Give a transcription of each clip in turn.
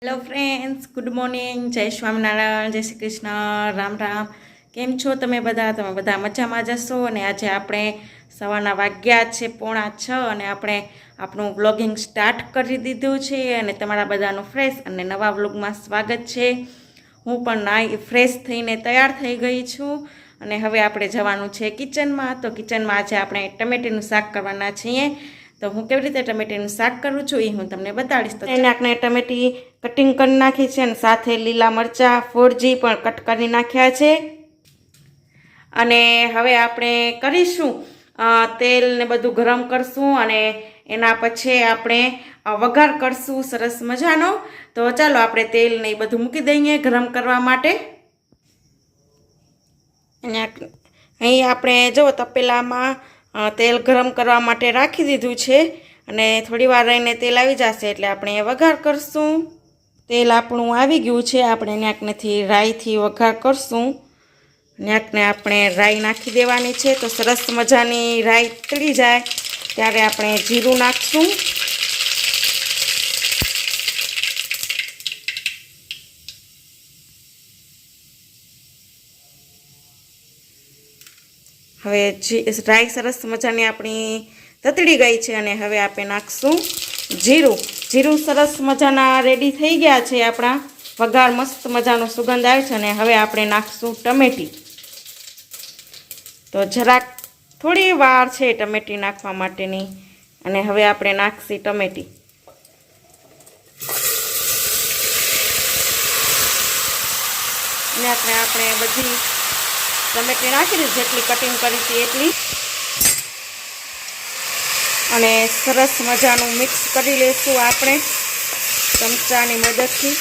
Hello friends, good morning, જય સ્વામિનારાયણ, જય શ્રી કૃષ્ણ, રામ રામ. કેમ છો તમે બધા મજામાં જશો. અને આજે આપણે સવારના વાગ્યા છે 6:45 અને આપણે આપણું બ્લોગિંગ સ્ટાર્ટ કરી દીધું છે. અને તમારા બધાનું ફ્રેશ અને નવા બ્લોગમાં સ્વાગત છે. હું પણ ફ્રેશ થઈને તૈયાર થઈ ગઈ છું અને હવે આપણે જવાનું છે કિચનમાં. તો કિચનમાં આજે આપણે ટમેટીનું શાક કરવાના છીએ. તો હું કેવી રીતે ટમેટીનું શાક કરું છું એ હું તમને બતાડીશ. તો આપણે ટમેટી કટિંગ કરી નાખી છે અને સાથે લીલા મરચાં ફોરજી પણ કટ કરી નાખ્યા છે. અને હવે આપણે કરીશું તેલ ને બધું ગરમ કરશું અને એના પછી આપણે વઘાર કરશું સરસ મજાનો. તો ચાલો આપણે તેલ ને એ બધું મૂકી દઈએ ગરમ કરવા માટે. અહીં આપણે જો તપેલામાં તેલ ગરમ કરવા માટે રાખી દીધું છે અને થોડી વાર રહીને તેલ આવી જશે એટલે આપણે વઘાર કરશું. તેલ આપણું આવી ગયું છે. આપણે ન્યાકનેથી રાઈથી વઘાર કરશું. ન્યાકને આપણે રાઈ નાખી દેવાની છે. તો સરસ મજાની રાઈ તળી જાય ત્યારે આપણે જીરું નાખશું. હવે રાઈ સરસ મજાની આપણી તતડી ગઈ છે અને હવે આપણે નાખશું જીરું. જીરું સરસ મજાના રેડી થઈ ગયા છે. આપણા વઘાર મસ્ત મજાનો સુગંધ આવે છે અને હવે આપણે નાખશું ટમેટી. તો જરાક થોડી વાર છે ટમેટી નાખવા માટેની અને હવે આપણે નાખશી ટમેટી. અને આપણે બધી ટમેટી નાખી દીધી જેટલી કટિંગ કરી હતી એટલી. અને સરસ મજાનું મિક્સ કરી લઈશું આપણે ચમચાની મદદથી.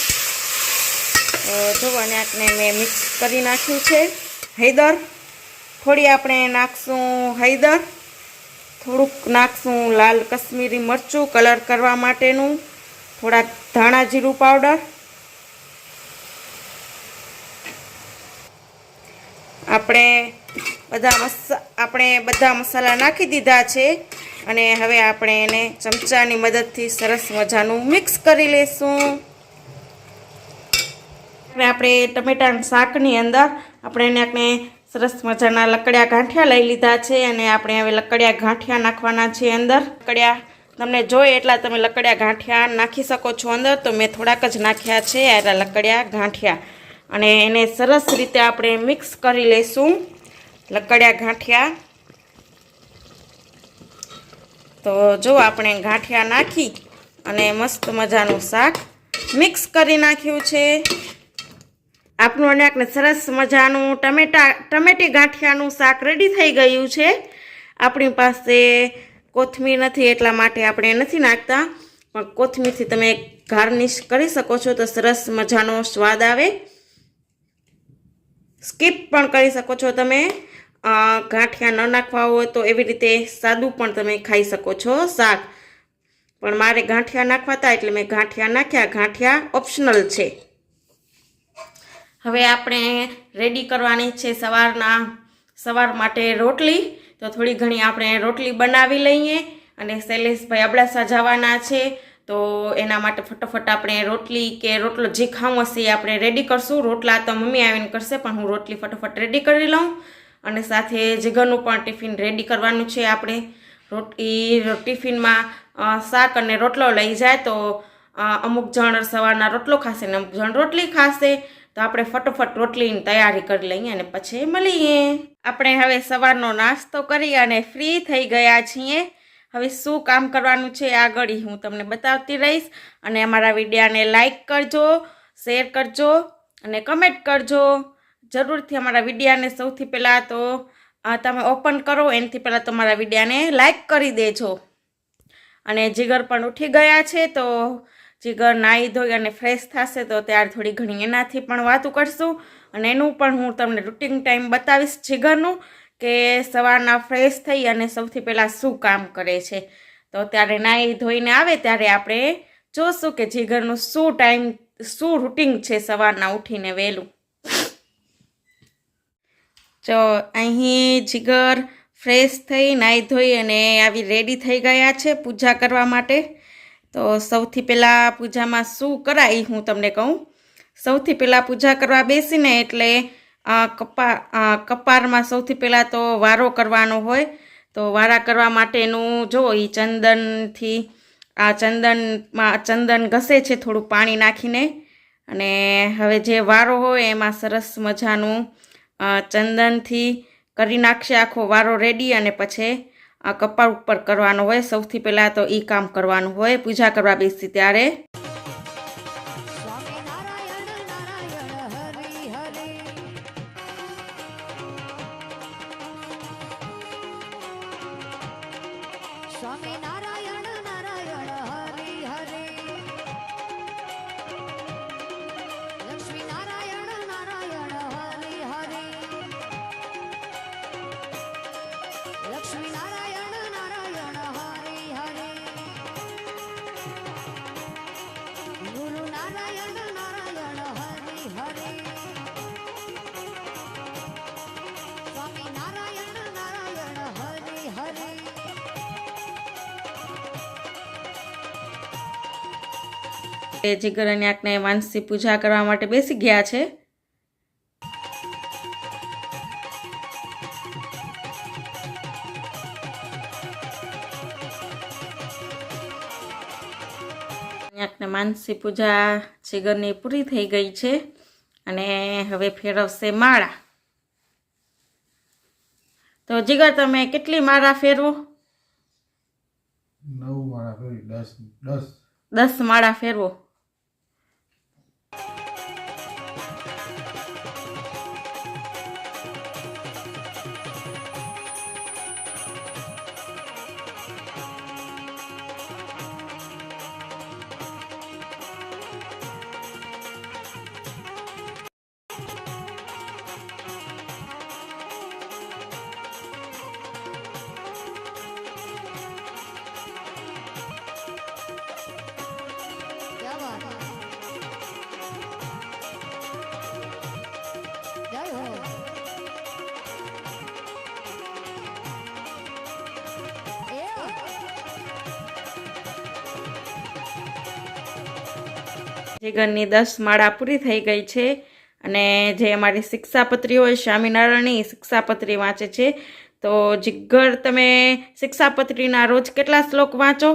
જોવો ને આપણે મેં મિક્સ કરી નાખ્યું છે. હળદર થોડી આપણે નાખશું, હળદર થોડુંક નાખશું, લાલ કશ્મીરી મરચું કલર કરવા માટેનું, થોડાક ધાણા જીરું પાવડર. આપણે બધા મસાલા નાખી દીધા છે અને હવે આપણે એને ચમચાની મદદથી સરસ મજાનું મિક્સ કરી લઈશું. આપણે ટમેટાના શાકની અંદર આપણે સરસ મજાના લકડિયા ગાંઠિયા લઈ લીધા છે અને આપણે હવે લકડિયા ગાંઠિયા નાખવાના છે અંદર. લકડિયા તમને જોઈએ એટલા તમે લકડિયા ગાંઠિયા નાખી શકો છો અંદર. તો મેં થોડાક જ નાખ્યા છે આ લકડિયા ગાંઠિયા અને એને સરસ રીતે આપણે મિક્સ કરી લઈશું લકડિયા ગાંઠિયા. તો જો આપણે ગાંઠિયા નાખી અને મસ્ત મજાનું શાક મિક્સ કરી નાખ્યું છે. આપણું અનેકને સરસ મજાનું ટમેટી ગાંઠિયાનું શાક રેડી થઈ ગયું છે. આપણી પાસે કોથમીર નથી એટલા માટે આપણે નથી નાખતા, પણ કોથમીરથી તમે ગાર્નિશ કરી શકો છો તો સરસ મજાનો સ્વાદ આવે. સ્કીપ પણ કરી શકો છો તમે. ગાંઠિયા ન નાખવા હોય તો એવી રીતે સાદું પણ તમે ખાઈ શકો છો શાક. પણ મારે ગાંઠિયા નાખવા હતા એટલે મેં ગાંઠિયા નાખ્યા. ગાંઠિયા ઓપ્શનલ છે. હવે આપણે રેડી કરવાની છે સવાર માટે રોટલી. તો થોડી ઘણી આપણે રોટલી બનાવી લઈએ અને શૈલેષભાઈ અબડાસા જવાના છે તો એના માટે ફટાફટ આપણે રોટલી કે રોટલો જે ખાવું હશે એ આપણે રેડી કરશું. રોટલા તો મમ્મી આવીને કરશે પણ હું રોટલી ફટાફટ રેડી કરી લઉં. અને સાથે જીગરનું પણ ટિફિન રેડી કરવાનું છે. આપણે ટિફિનમાં શાક અને રોટલો લઈ જાય તો અમુક જણ સવારના રોટલો ખાશે ને અમુક જણ રોટલી ખાશે. તો આપણે ફટોફટ રોટલીની તૈયારી કરી લઈએ અને પછી મળીએ. આપણે હવે સવારનો નાસ્તો કરી અને ફ્રી થઈ ગયા છીએ. હવે શું કામ કરવાનું છે આગળ હું તમને બતાવતી રહીશ. અને અમારા વિડીયોને લાઈક કરજો, શેર કરજો અને કમેન્ટ કરજો. જરૂરથી અમારા વિડીયોને સૌથી પહેલાં તો તમે ઓપન કરો એનાથી પહેલાં તમારા વિડીયોને લાઈક કરી દેજો. અને જીગર પણ ઉઠી ગયા છે તો જીગર નાહી ધોઈ અને ફ્રેશ થશે તો ત્યારે થોડી ઘણી એનાથી પણ વાતું કરશું. અને એનું પણ હું તમને રૂટિન ટાઈમ બતાવીશ જીગરનું કે સવારના ફ્રેશ થઈ અને સૌથી પહેલાં શું કામ કરે છે. તો ત્યારે નાહી ધોઈને આવે ત્યારે આપણે જોશું કે જીગરનું શું રૂટિન છે સવારના ઉઠીને વહેલું. જો અહીં જીગર ફ્રેશ થઈ નાહી ધોઈ અને આવી રેડી થઈ ગયા છે પૂજા કરવા માટે. તો સૌથી પહેલાં પૂજામાં શું કરાય હું તમને કહું. સૌથી પહેલાં પૂજા કરવા બેસીને એટલે કપારમાં સૌથી પહેલાં તો વારો કરવાનો હોય. તો વારા કરવા માટેનું જો એ ચંદનથી ચંદન ઘસે છે થોડું પાણી નાખીને. અને હવે જે વારો હોય એમાં સરસ મજાનું ચંદનથી કરી નાખશે આખો વારો રેડી. અને પછી કપાળ ઉપર કરવાનો હોય. સૌથી પહેલાં તો એ કામ કરવાનું હોય પૂજા કરવા બેસી ત્યારે. જીગર અને આંખને માનસી પૂજા કરવા માટે બેસી ગયા છે. આંખને માનસી પૂજા જીગરની પૂરી થઈ ગઈ છે અને હવે ફેરવશે માળા. તો જીગર તમે કેટલી માળા ફેરવો? 9 માળા ફેરવી. 10 માળા ફેરવો. જીગરની 10 માળા પૂરી થઈ ગઈ છે અને જે અમારી શિક્ષાપત્રી હોય સ્વામિનારાયણની શિક્ષાપત્રી વાંચે છે. તો જીગર તમે શિક્ષાપત્રીના રોજ કેટલા શ્લોક વાંચો?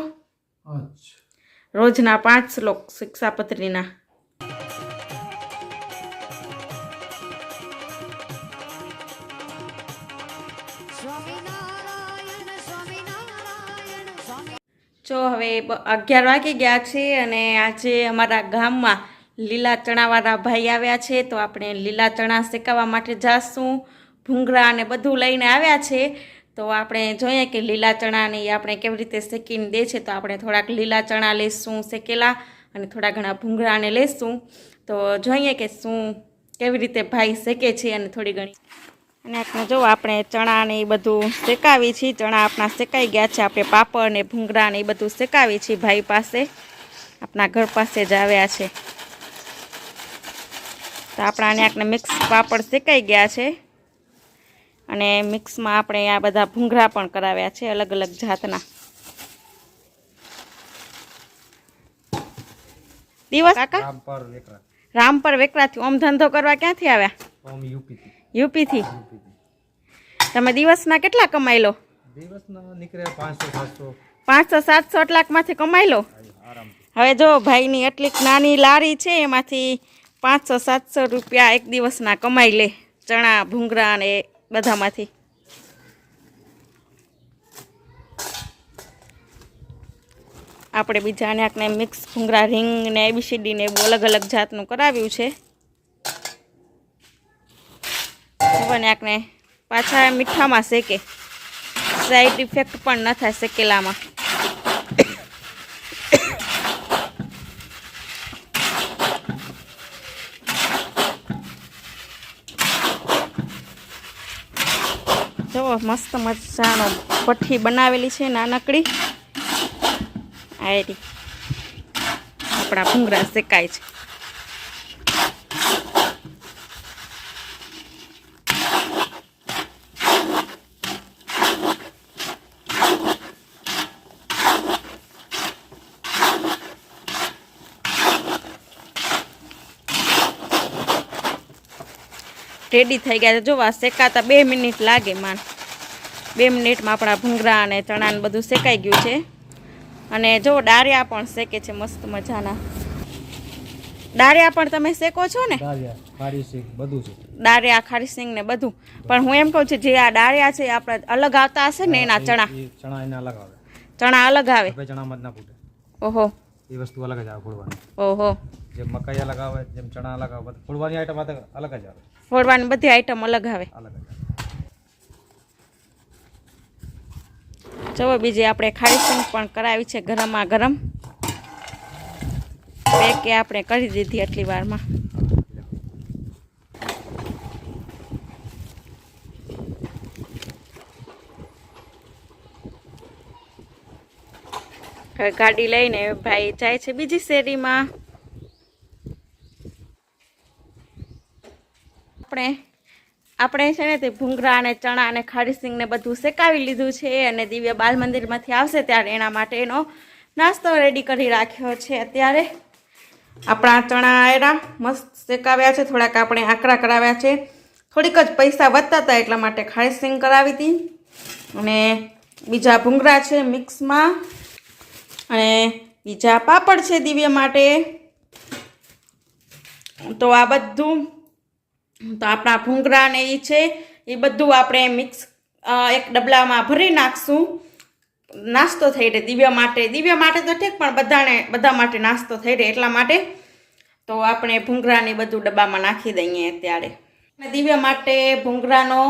રોજના 5 શ્લોક શિક્ષાપત્રીના. જો હવે 11 વાગી ગયા છે અને આજે અમારા ગામમાં લીલા ચણાવાળા ભાઈ આવ્યા છે. તો આપણે લીલા ચણા શેકાવવા માટે જાશું. ભૂંગળા અને બધું લઈને આવ્યા છે. તો આપણે જોઈએ કે લીલા ચણાને આપણે કેવી રીતે શેકીને દે છે. તો આપણે થોડાક લીલા ચણા લઈશું શેકેલા અને થોડા ઘણા ભૂંગળાને લઈશું. તો જોઈએ કે કેવી રીતે ભાઈ શેકે છે અને થોડી ઘણી. અને આપણે જો આપણે ચણા ને એ બધું શેકાવી છીએ. ચણા આપણા શેકાઈ ગયા છે. આપણે પાપડ ને ભૂંગળા ને એ બધું શેકાવી છીએ ભાઈ પાસે. આપણા ઘર પાસે જ આવ્યા છે. તો આપણા આને મિક્સ પાપડ શેકાઈ ગયા છે અને મિક્સમાં આપણે આ બધા ભૂંગળા પણ કરાવ્યા છે અલગ અલગ જાતના. દિવસ કાકા રામપર વેકરાથી ઓમ ધંધો કરવા ક્યાંથી આવ્યા? યુપીથી. તમે દિવસના કેટલા કમાઈ લો? દિવસના નીકળે 500-700. 500-700 એટલાકમાંથી કમાઈ લો. હવે જો ભાઈની એટલી નાની લારી છે એમાંથી 500-700 રૂપિયા એક દિવસના કમાઈ લે ચણા ભૂંગળા ને બધામાંથી. આપણે બીજાને આંકને મિક્સ ભૂંગળા રીંગ ને ABCD ને એવું અલગ અલગ જાતનું કરાવ્યું છે. ને આંકને પાછા મીઠામાં શેકે. સાઈડ ઇફેક્ટ પણ ન થાય શેકેલામાં. જો મસ્ત મજાનો ભઠ્ઠી બનાવેલી છે નાનકડી. આયરી આપણા ભૂંગળા શેકાય છે. રેડી થઈ ગયા છે. જોવા શેકાતા 2 મિનિટ લાગે માન. 2 મિનિટમાં આપણા ભૂંગળા અને ચણા ને બધું શેકાઈ ગયું છે. અને જો ડારિયા પણ શેકે છે મસ્ત મજાના. ડારિયા પણ તમે શેકો છો ને? દાળિયા ખારી શીખ બધું છે. ડારિયા ખારી સિંગ ને બધું. પણ હું એમ કહું છું જે આ ડારિયા છે આપણે અલગ આવતા હશે ને એના ચણા? ચણા એના અલગ આવે. ચણા અલગ આવે? આપણે ચણામાં જ ના ફૂટે. ઓહો. એ વસ્તુ અલગ જ આવે ફોડવાની. ઓહો. જેમ મકાઈ અલગ આવે, જેમ ચણા અલગ આવે, ફોડવાની આઈટમ અલગ જ આવે. ફોડવાની બધી આઈટમ અલગ આવે. અલગ જ આવે. ચલો બીજી આપણે ખારી સિંગ પણ કરાવી છે ગરમા ગરમ. પેકે આપણે કરી દીધી આટલી વારમાં. હવે ગાડી લઈને ભાઈ જાય છે બીજી શેરીમાં. આપણે છે ને તે ભૂંગળા અને ચણા અને ખારી સિંગ ને બધું શેકાવી લીધું છે અને દિવ્ય બાલ મંદિરમાંથી આવશે ત્યારે એના માટેનો નાસ્તો રેડી કરી રાખ્યો છે. અત્યારે આપણા ચણા આયરા મસ્ત શેકાવ્યા છે, થોડાક આપણે આકરા કરાવ્યા છે. થોડીક જ પૈસા વધતા હતા એટલા માટે ખારી સિંગ કરાવી હતી. અને બીજા ભૂંગળા છે મિક્સમાં, અને બીજા પાપડ છે દિવ્ય માટે. તો આ બધું તો આપણા ભૂંગળા ને એ છે એ બધું આપણે મિક્સ એક ડબલામાં ભરી નાખશું. નાસ્તો થઈ રહે દિવ્ય માટે તો ઠીક, પણ બધા માટે નાસ્તો થઈ રહે એટલા માટે તો આપણે ભૂંગળાને બધું ડબ્બામાં નાખી દઈએ અત્યારે. દિવ્ય માટે ભૂંગળાનો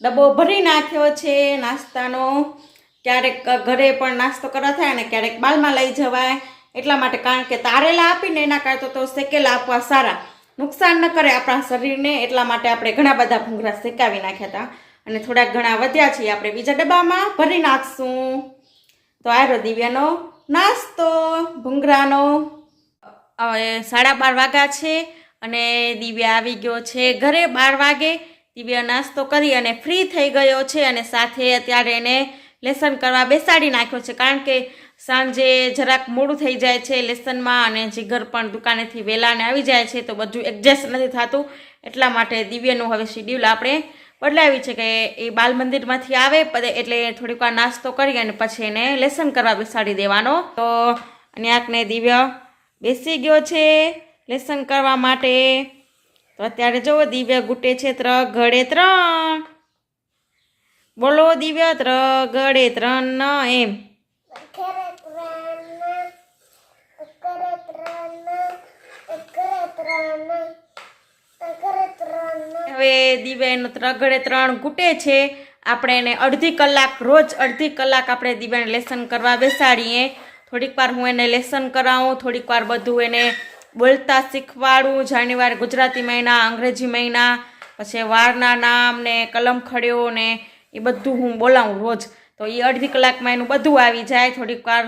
ડબ્બો ભરી નાખ્યો છે નાસ્તાનો. ક્યારેક ઘરે પણ નાસ્તો કરવા થાય અને ક્યારેક બાલમાં લઈ જવાય એટલા માટે, કારણ કે તારેલા આપીને એના કરતાં તો શેકેલા આપવા સારા, નુકસાન ન કરે આપણા શરીરને. એટલા માટે આપણે ઘણા બધા ભૂંગળા શેકાવી નાખ્યા હતા અને થોડાક ઘણા વધ્યા છે આપણે બીજા ડબ્બામાં ભરી નાખશું. તો આરો દિવ્યાનો નાસ્તો ભૂંગળાનો. હવે 12:30 વાગ્યા છે અને દિવ્યા આવી ગયો છે ઘરે 12 વાગે. દિવ્યા નાસ્તો કરી અને ફ્રી થઈ ગયો છે અને સાથે અત્યારે એને લેસન કરવા બેસાડી નાખ્યો છે, કારણ કે સાંજે જરાક મોડું થઈ જાય છે લેસનમાં અને જીગર પણ દુકાનેથી વહેલાને આવી જાય છે તો બધું એડજસ્ટ નથી થતું. એટલા માટે દિવ્યાનું હવે શિડ્યુલ આપણે બદલાવી છે કે એ બાલ મંદિરમાંથી આવે એટલે થોડીક વાર નાસ્તો કરી અને પછી એને લેસન કરવા બેસાડી દેવાનો. તો ન્યાકને દિવ્ય બેસી ગયો છે લેસન કરવા માટે. તો અત્યારે જુઓ દિવ્ય ગુટે છે 3 ઘડે 3. બોલો દિવ્ય 3 ઘડે 3 એમ. હવે દિવ્યા એનો 3 ઘડે 3 ઘૂંટે છે. આપણે એને અડધી કલાક રોજ અડધી કલાક આપણે દિવ્યાને લેસન કરવા બેસાડીએ. થોડીક વાર હું એને લેસન કરાવું, થોડીક વાર બધું એને બોલતા શીખવાડું. જાન્યુઆરી ગુજરાતી મહિના, અંગ્રેજી મહિના, પછી વારના નામ ને કલમ ખડ્યો ને એ બધું હું બોલાવું રોજ. તો એ અડધી કલાકમાં એનું બધું આવી જાય. થોડીક વાર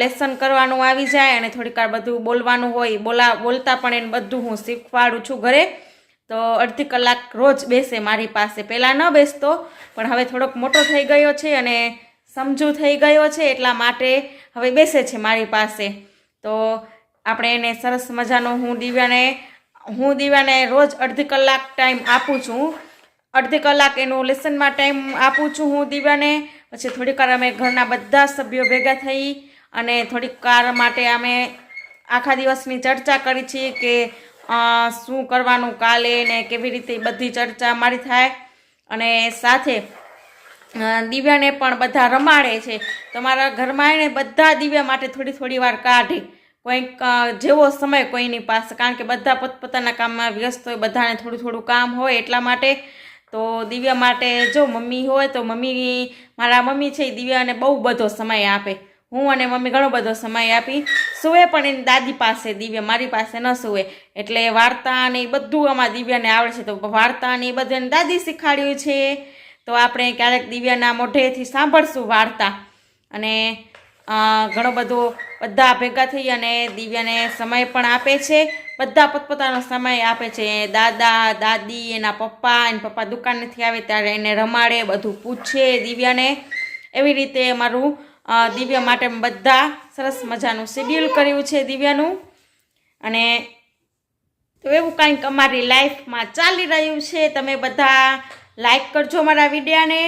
લેસન કરવાનું આવી જાય અને થોડીક વાર બધું બોલવાનું હોય, બોલતા પણ એને બધું હું શીખવાડું છું ઘરે. તો અડધી કલાક રોજ બેસે મારી પાસે. પહેલાં ન બેસતો પણ હવે થોડોક મોટો થઈ ગયો છે અને સમજુ થઈ ગયો છે એટલા માટે હવે બેસે છે મારી પાસે. તો આપણે એને સરસ મજાનો હું દિવ્યાને રોજ અડધી કલાક ટાઈમ આપું છું. અડધી કલાક એનું લેસનમાં ટાઈમ આપું છું હું દિવ્યાને. પછી થોડીક વાર અમે ઘરના બધા સભ્યો ભેગા થઈ અને થોડીક વાર માટે અમે આખા દિવસની ચર્ચા કરી છીએ કે શું કરવાનું કાલે ને કેવી રીતે બધી ચર્ચા અમારી થાય. અને સાથે દિવ્યાને પણ બધા રમાડે છે. તમારા ઘરમાં એને બધા દિવ્યા માટે થોડી વાર કાઢે, કોઈક જેવો સમય કોઈની પાસે, કારણ કે બધા પોતપોતાના કામમાં વ્યસ્ત હોય, બધાને થોડું કામ હોય એટલા માટે. તો દિવ્યા માટે જો મમ્મી હોય તો મારા મમ્મી છે એ દિવ્યાને બહુ બધો સમય આપે. હું અને મમ્મી ઘણો બધો સમય આપી. સૂવે પણ એની દાદી પાસે, દિવ્યા મારી પાસે ન સૂવે. એટલે વાર્તા ને એ બધું આમાં દિવ્યાને આવડે છે. તો વાર્તા ને એ બધું એની દાદી શીખવાડ્યું છે. તો આપણે ક્યારેક દિવ્યાના મોઢેથી સાંભળશું વાર્તા. અને ઘણો બધો બધા ભેગા થઈ અને દિવ્યાને સમય પણ આપે છે. બધા પોતપોતાનો સમય આપે છે. દાદા દાદી, એના પપ્પા દુકાનેથી આવે ત્યારે એને રમાડે, બધું પૂછે દિવ્યાને. એવી રીતે અમારું દિવ્યા માટે બધા સરસ મજાનું શેડ્યુલ કર્યું છે દિવ્યાનું. અને તો એવું કંઈક અમારી લાઈફમાં ચાલી રહ્યું છે. તમે બધા લાઈક કરજો મારા વિડીયાને.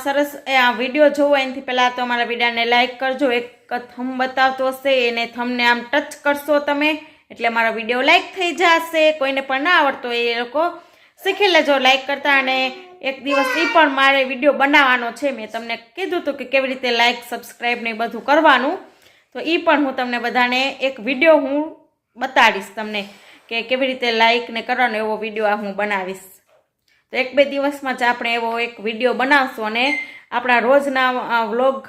સરસ આ વિડીયો જોવો એનાથી પહેલાં તો અમારા વિડીયાને લાઈક કરજો. એક થમ બતાવતો હશે એને થમને આમ ટચ કરશો તમે એટલે અમારો વિડીયો લાઈક થઈ જશે. કોઈને પણ ના આવડતો એ લોકો શીખી લેજો લાઈક કરતા. અને એક દિવસ એ પણ મારે વિડીયો બનાવવાનો છે. મેં તમને કીધું હતું કે કેવી રીતે લાઈક સબસ્ક્રાઈબ ને બધું કરવાનું, તો એ પણ હું તમને બધાને એક વિડીયો હું બતાડીશ તમને કે કેવી રીતે લાઈક ને કરવાનો એવો વિડીયો હું બનાવીશ. તો 1-2 દિવસમાં જ આપણે એવો એક વિડીયો બનાવશું અને આપણા રોજના વ્લોગ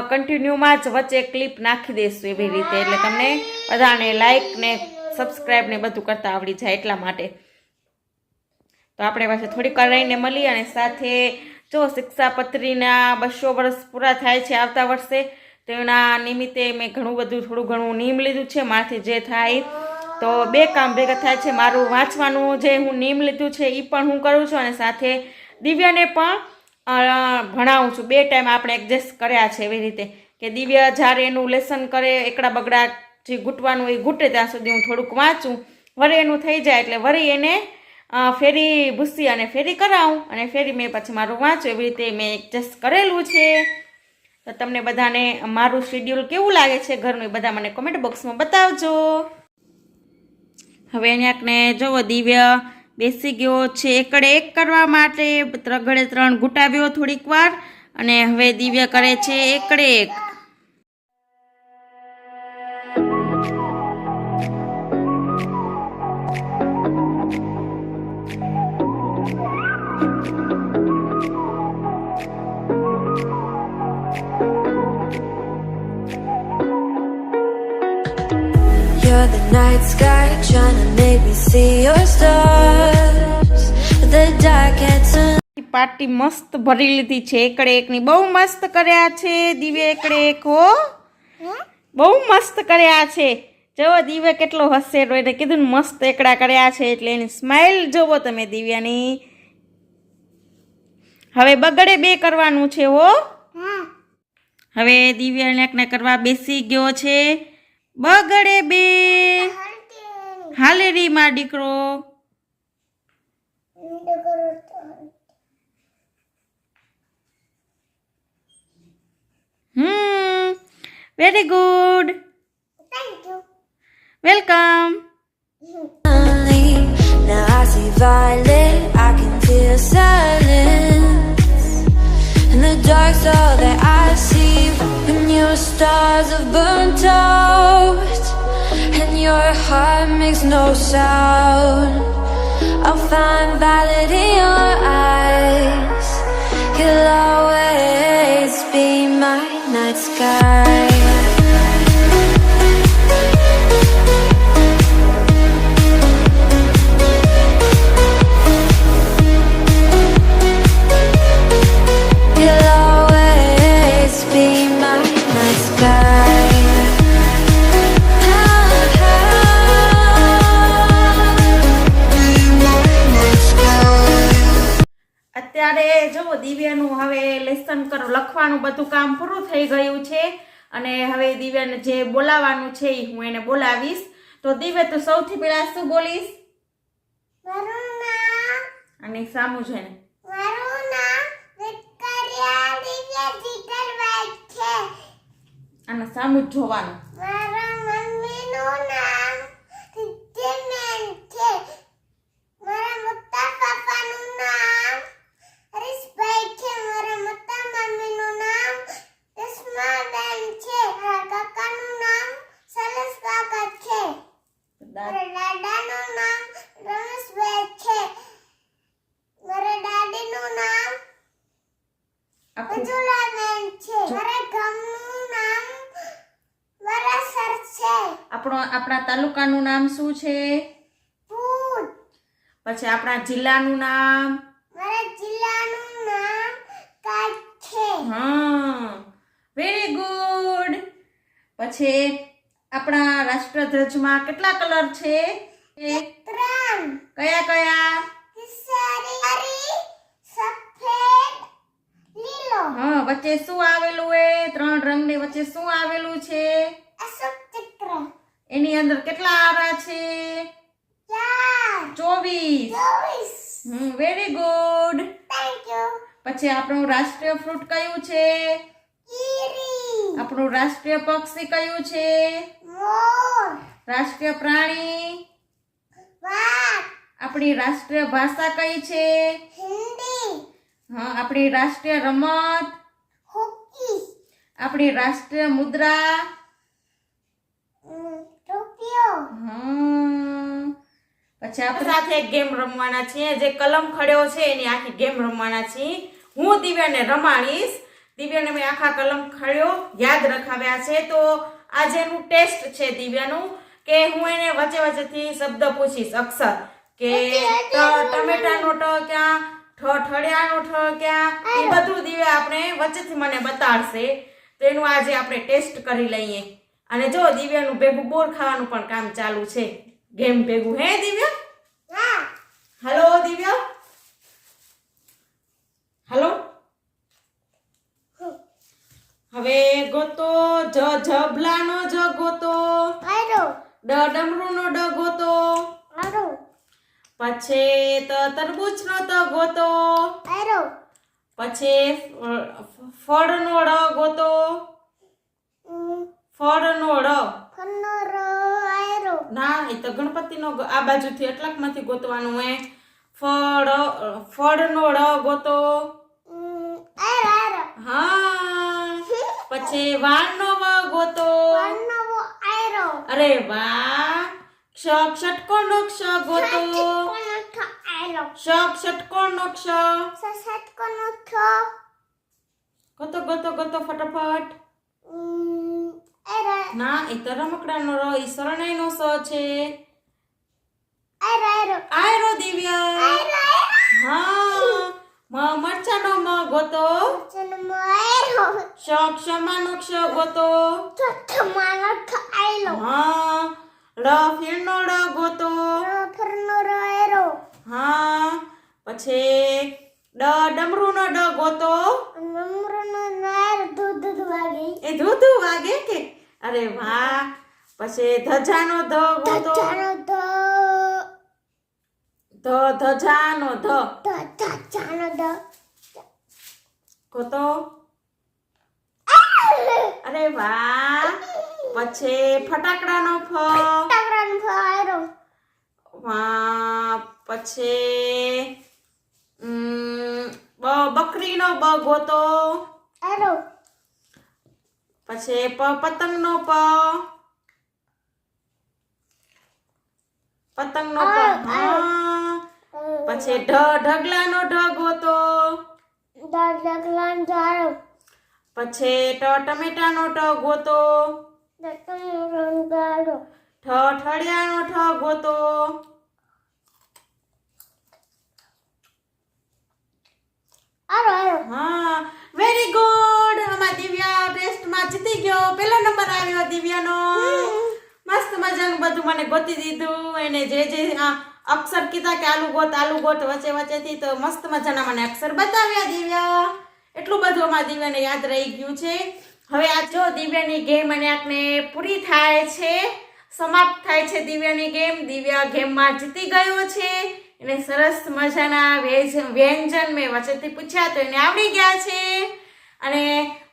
કન્ટિન્યુમાં જ વચ્ચે ક્લિપ નાખી દઈશું એવી રીતે, એટલે તમને બધાને લાઈક ને સબસ્ક્રાઈબ ને બધું કરતા આવડી જાય એટલા માટે. તો આપણે પાસે થોડીક વાર રહીને મળી. અને સાથે જો શિક્ષાપત્રીના 200 વર્ષ પૂરા થાય છે આવતા વર્ષે, તો એના નિમિત્તે મેં થોડું ઘણું નિયમ લીધું છે. મારાથી જે થાય તો 2 કામ ભેગા થાય છે. મારું વાંચવાનું જે હું નિયમ લીધું છે એ પણ હું કરું છું અને સાથે દિવ્યાને પણ ભણાવું છું. 2 ટાઈમ આપણે એડજસ્ટ કર્યા છે એવી રીતે કે દિવ્યા જ્યારે એનું લેસન કરે એકડા બગડા જે ઘૂંટવાનું એ ઘૂંટે ત્યાં સુધી હું થોડુંક વાંચું. વળી એનું થઈ જાય એટલે વળી એને ફેરી ભૂસી અને ફેરી કરાવું અને ફેરી મેં પછી મારું વાંચું. એવી રીતે મેં એડજસ્ટ કરેલું છે. તો તમને બધાને મારું શેડ્યુલ કેવું લાગે છે ઘરનું એ બધા મને કોમેન્ટ બોક્સમાં બતાવજો. હવે અહીંયાને જોવો દિવ્ય બેસી ગયો છે એકડે એક કરવા માટે. ત્રગડે 3 ઘૂંટાવ્યો થોડીક વાર અને હવે દિવ્ય કરે છે એકડે એક. You're the night sky trying to make me see your stars. The dark gets party મસ્ત ભરી લીધી છે. એકડે એકની બહુ મસ્ત કર્યા છે દિવ્ય. એકડે એક હો બહુ મસ્ત કર્યા છે. જોવો દિવ્ય કેટલો હસેરો, એને કીધું ને મસ્ત એકડા કર્યા છે એટલે એની સ્માઇલ જોવો તમે દિવ્યાની. હવે બગડે 2 કરવાનું છે હો. હવે દિવ્યાને કરવા બેસી ગયો છે બગડે 2. હાલેરી માં દીકરો. Very good. Thank you. Welcome. Now I see violet, I can feel silence. In the dark's all that I see. When your stars have burnt out and your heart makes no sound, I'll find violet in your eyes. You'll always be my night sky. અત્યારે જો દિવ્યાનું હવે lesson લખવાનું બધું કામ પૂરું થઈ ગયું છે અને હવે દિવ્યાને જે બોલાવવાનું છે એ હું એને બોલાવીશ. તો દિવ્યા તું સૌથી પહેલા શું બોલીશ? અને સામું છે ને અને સામું જ જોવાનું. આપણા તાલુકાનું નામ શું છે? પછી આપણા જિલ્લાનું નામ? હા, વેરી ગુડ. પછી આપણા રાષ્ટ્રધ્વજમાં કેટલા કલર છે? 3. કયા કયા? હા, વચ્ચે શું આવેલું એ 3 રંગની વચ્ચે શું આવેલું છે? એની અંદર કેટલા આરા છે? 4. 24 વેરી ગુડ. પછી આપણું રાષ્ટ્રીય ફ્રૂટ કયું છે? આપણું રાષ્ટ્રીય પક્ષી કયું છે? રાષ્ટ્રીય પ્રાણી? આપણી રાષ્ટ્રીય ભાષા કઈ છે? હા. આપણી રાષ્ટ્રીય રમત? આપણી રાષ્ટ્રીય મુદ્રા? પછી આપણે સાથે એક ગેમ રમવાના છીએ. જે કલમ ખડ્યો છે એની આખી ગેમ રમવાના છીએ. હું દિવ્યાને રમાડીશ. દિવ્યાને મેં આખા કલમ ખડ્યો યાદ રખાવ્યા છે. તો આજે એનું ટેસ્ટ છે દિવ્યાનું, કે હું એને વચ્ચે વચ્ચેથી શબ્દ પૂછીશ, અક્ષર, કે ટમેટાનો ટ ક્યાં, ઠળિયાનો ઠ ક્યાં, એ બધું દિવ્યા આપણે વચ્ચેથી મને બતાડશે. તો એનું આજે આપણે ટેસ્ટ કરી લઈએ. અને જો દિવ્યાનું ભેગું બોર ખાવાનું પણ કામ ચાલુ છે, ગેમ ભેગું. હે દિવ્યા? Hello Divya, hello. હવે ગોતો. જબલાનો જ ગોતો. ડમરૂનો ડ ગોતો. પછી તરબૂચનો ત ગોતો. પછી ફળનો ળ ગોતો. ફળનો ળ. ના, એ તો ગણપતિનો આ બાજુથી એટલાકમાંથી ગોતવાનું હે. ફળનો ળ ગોતો. હા. પછી વાળનો વ ગોતો. અરે વાહ. ષટકોણનો ક્ષ ગોતો. ષટકોણનો ક્ષ ગોતો ગોતો ગોતો ફટાફટ. ના, એ તો રમકડાનો ર. ઈ શરણાઈનો સ છે. આયરો દિવ્યા. હા. મરચાનો મ ગોતો. ક્ષમાનો ક્ષ ગોતો. હા. ળ ફીરનો ળ ગોતો. હા. પછી ડમરૂનો ડ ગોતો. એ ધૂધુ વાગે કે? અરે વાહ. પછી ધજાનો ધ ગોતો. ધજાનો ધ ગોતો. અરે વાહ. પછી ફટાકડાનો ફ. વાહ. પછી બકરીનો બ ગોતો. પછી પતંગનો પ. પતંગનો પ. હા. પછી ઢગલાનો ઢ ગોતો. પછી ટમેટાનો ટ ગોતો. ઠળિયાનો ઠ ગોતો. હા, વેરી ગુડ. અમાર દિવ્યા ટેસ્ટમાં જીતી ગયો. પહેલો નંબર આવ્યો દિવ્યાનો. મસ્ત મજાનું બધું મને ગોતી દીધું. એને જે અક્ષર કીધા કે આલુ ગોત વચ્ચે વચ્ચેથી, તો મસ્ત મજાના મને અક્ષર બતાવ્યા દિવ્યા. એટલું બધું અમારા દિવ્યાને યાદ રહી ગયું છે. હવે આ જો દિવ્યાની ગેમ અને આપને પૂરી થાય છે, સમાપ્ત થાય છે દિવ્યાની ગેમ. દિવ્યા ગેમમાં જીતી ગયો છે. એને સરસ મજાના વ્યંજન મેં વચ્ચેથી પૂછ્યા તો એને આવડી ગયા છે. અને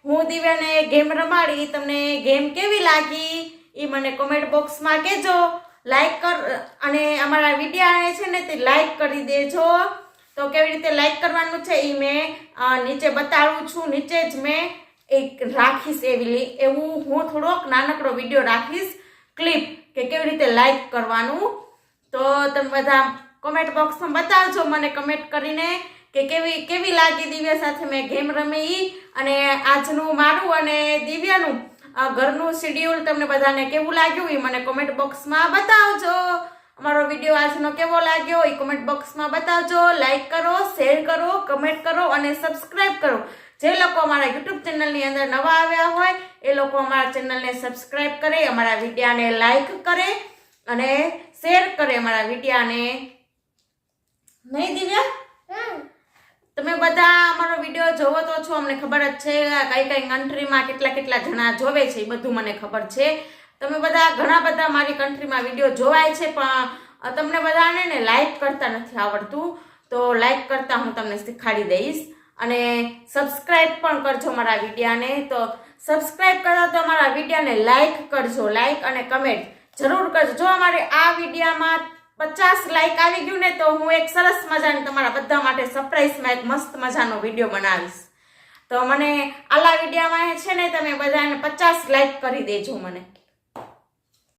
હું દિવ્યાને ગેમ રમાડી. તમને ગેમ કેવી લાગી એ મને કોમેન્ટ બોક્સમાં કહેજો. લાઈક કર અને અમારા વિડીયો છે ને તે લાઈક કરી દેજો. તો કેવી રીતે લાઈક કરવાનું છે એ મેં નીચે બતાવું છું. નીચે જ મેં એક રાખીશ એવું હું થોડોક નાનકડો વિડીયો રાખીશ, ક્લિપ, કે કેવી રીતે લાઈક કરવાનું. તો તમે બધા કોમેન્ટ બોક્સમાં બતાવજો મને કમેન્ટ કરીને કે કેવી લાગી દિવ્યા સાથે મેં ગેમ રમી. અને આજનું મારું અને દિવ્યાનું ઘરનું શેડ્યુલ તમને બધાને કેવું લાગ્યું એ મને કોમેન્ટ બોક્સમાં બતાવજો. અમારો વિડીયો આજનો કેવો લાગ્યો એ કોમેન્ટ બોક્સમાં બતાવજો. લાઈક કરો, શેર કરો, કમેન્ટ કરો અને સબસ્ક્રાઈબ કરો. જે લોકો અમારા યુટ્યુબ ચેનલની અંદર નવા આવ્યા હોય એ લોકો અમારા ચેનલને સબસ્ક્રાઈબ કરે, અમારા વિડીયાને લાઈક કરે અને શેર કરે અમારા વિડીયાને. નહીં દિવ્યા? તમે બધા અમારો વિડીયો જોવો તો છો, અમને ખબર જ છે કઈ કન્ટ્રીમાં કેટલા જણા જોવે છે એ બધું મને ખબર છે. તમે બધા ઘણા બધા મારી કન્ટ્રીમાં વિડીયો જોવાય છે, પણ તમને બધાને ને લાઈક કરતા નથી આવડતું, તો લાઈક કરતા હું તમને શીખવાડી દઈશ. અને સબસ્ક્રાઈબ પણ કરજો મારા વિડીયાને. તો સબસ્ક્રાઈબ કરતા તો મારા વિડીયાને લાઈક કરજો, લાઈક અને કમેન્ટ જરૂર કરજો. જો અમારે આ વિડીયામાં 50 લાઈક આવી ગયું ને તો હું એક સરસ મજાની તમારા બધા માટે સરપ્રાઈઝમાં એક મસ્ત મજાનો વિડીયો બનાવીશ. તો મને આલા વિડીયામાં છે ને તમે બધાને 50 લાઈક કરી દેજો મને.